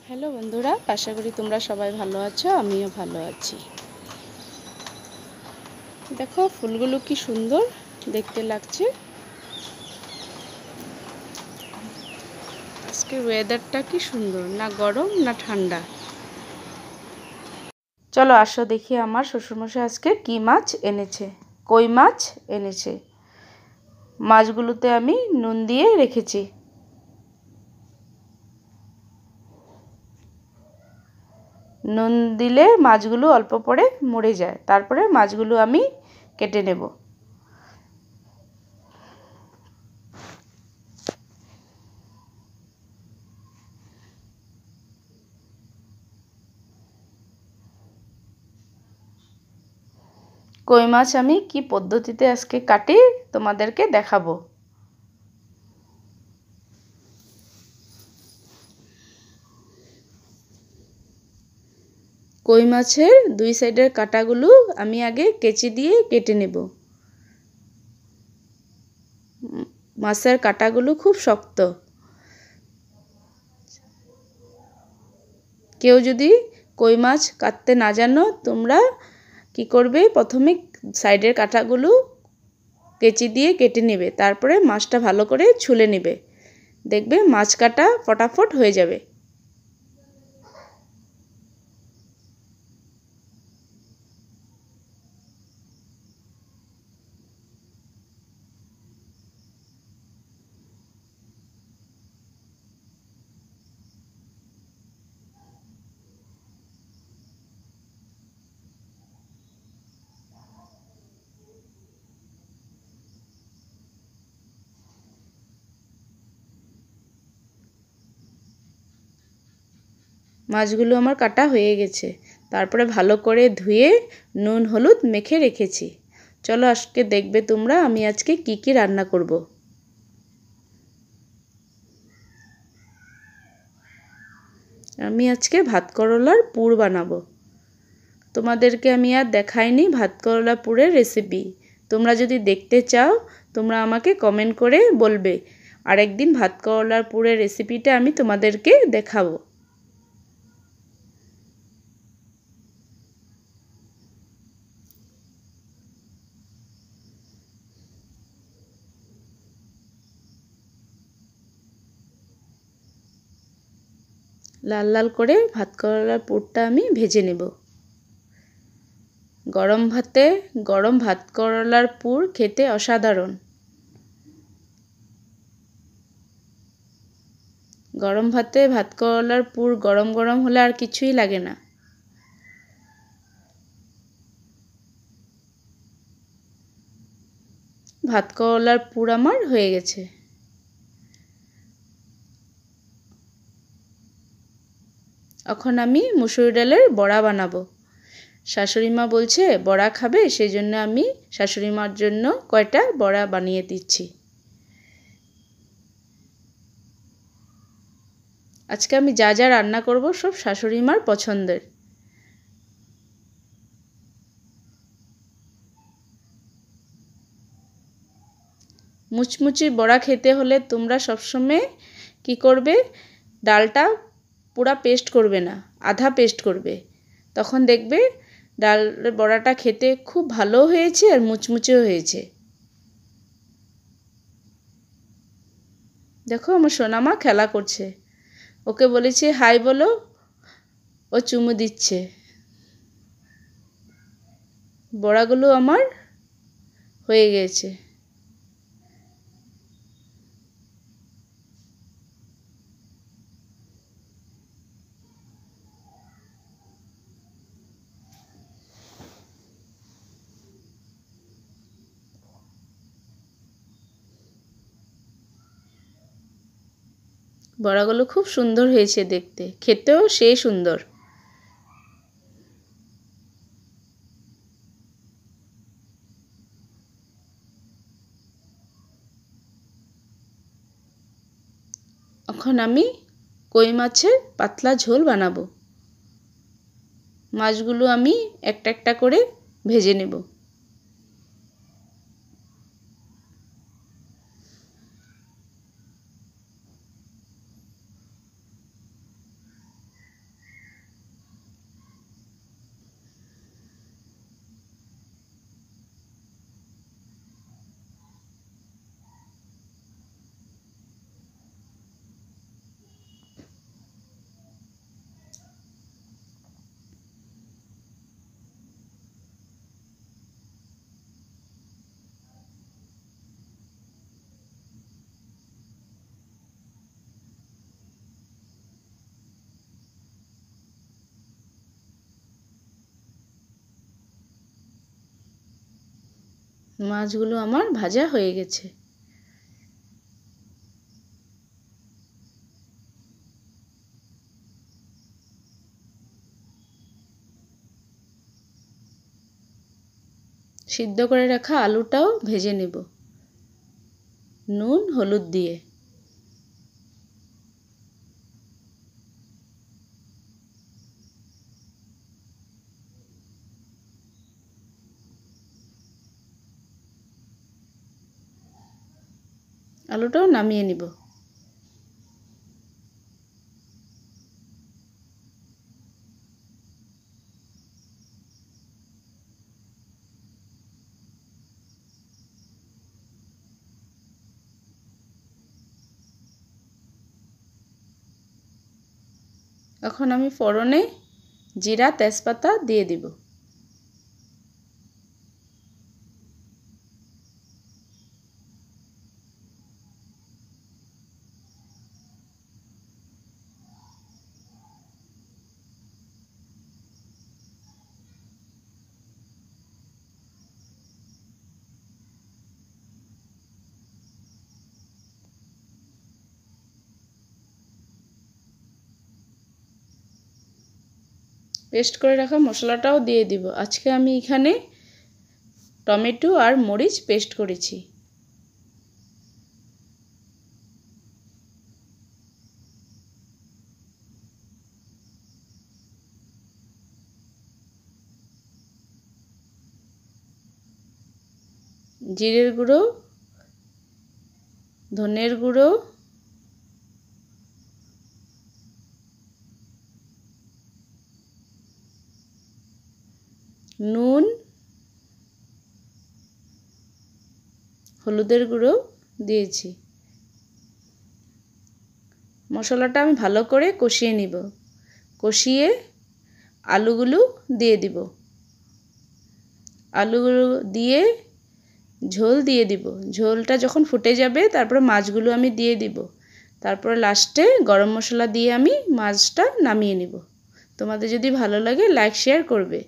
Hello বন্ধুরা, আশা করি তোমরা সবাই ভালো আছো। আমিও ভালো আছি। দেখো ফুলগুলো কি সুন্দর দেখতে লাগছে। আজকে ওয়েদারটা কি সুন্দর, না গরম না ঠান্ডা। চলো আসো দেখি আমার শ্বশুরমশাই আজকে কি মাছ এনেছে। কই মাছ এনেছে। মাছগুলোতে আমি নুন দিয়ে রেখেছি। নুন দিলে মাছগুলো অল্প পরে মরে যায়। তারপরে মাছগুলো আমি কেটে নেব। কই মাছ আমি কি পদ্ধতিতে আজকে কাটি তোমাদেরকে দেখাবো। কই মাছের দুই সাইডের কাঁটাগুলো আমি আগে কেচি দিয়ে কেটে নেব। মাছের কাঁটাগুলো খুব শক্ত। কেউ যদি কই মাছ কাটতে না জানো, তোমরা কি করবে, প্রথমে সাইডের কাঁটাগুলো কেচি দিয়ে কেটে নেবে। তারপরে মাছটা ভালো করে ছুলে নেবে। দেখবে মাছ কাটা ফটাফট হয়ে যাবে। মাছগুলো আমার কাটা হয়ে গেছে। তারপরে ভালো করে ধুয়ে নুন হলুদ মেখে রেখেছি। চলো আজকে দেখবে তোমরা আমি আজকে কি কি রান্না করব। আমি আজকে ভাত করলার পুর বানাবো। তোমাদেরকে আমি আর দেখাইনি ভাত করলা পুরের রেসিপি। তোমরা যদি দেখতে চাও, তোমরা আমাকে কমেন্ট করে বলবে। আরেকদিন ভাত করলার পুরের রেসিপিটা আমি তোমাদেরকে দেখাবো। লাল লাল করে ভাত করলার পুরটা আমি ভেজে নেব। গরম ভাতে গরম ভাত করলার পুর খেতে অসাধারণ। গরম ভাতে ভাত করলার পুর গরম গরম হলে আর কিছুই লাগে না। ভাত করলার পুর আমার হয়ে গেছে। এখন আমি মুসুরি ডালের বড়া বানাবো। শাশুড়ি মা বলছে বড়া খাবে, সেই জন্য আমি শাশুড়ি মার জন্য কয়টা বড়া বানিয়ে দিচ্ছি। আজকে আমি যা যা রান্না করব সব শাশুড়ি মার পছন্দের। মুচমুচি বড়া খেতে হলে তোমরা সবসময় কি করবে, ডালটা পুরা পেস্ট করবে না, আধা পেস্ট করবে। তখন দেখবে ডালের বড়াটা খেতে খুব ভালো হয়েছে আর মুচমুচেও হয়েছে। দেখো আমার সোনামা খেলা করছে। ওকে বলেছি হাই বলো, ও চুমু দিচ্ছে। বড়াগুলো আমার হয়ে গেছে। বড়াগুলো খুব সুন্দর হয়েছে দেখতে, খেতেও সেই সুন্দর। এখন আমি কই মাছের পাতলা ঝোল বানাবো। মাছগুলো আমি একটা একটা করে ভেজে নেব। মাছগুলো আমার ভাজা হয়ে গেছে। সিদ্ধ করে রাখা আলুটাও ভেজে নেব নুন হলুদ দিয়ে। আলুটাও নামিয়ে নিব। এখন আমি ফোড়নে জিরা তেজপাতা দিয়ে দিব। পেস্ট করে রাখা মশলাটাও দিয়ে দিব। আজকে আমি এখানে টমেটো আর মরিচ পেস্ট করেছি। জিরের গুঁড়ো, ধনের গুঁড়ো, নুন, হলুদের গুঁড়ো দিয়েছি। মশলাটা আমি ভালো করে কষিয়ে নিব। কষিয়ে আলুগুলো দিয়ে দিব। আলুগুলো দিয়ে ঝোল দিয়ে দিব। ঝোলটা যখন ফুটে যাবে তারপরে মাছগুলো আমি দিয়ে দিব। তারপরে লাস্টে গরম মশলা দিয়ে আমি মাছটা নামিয়ে নিব। তোমাদের যদি ভালো লাগে লাইক শেয়ার করবে।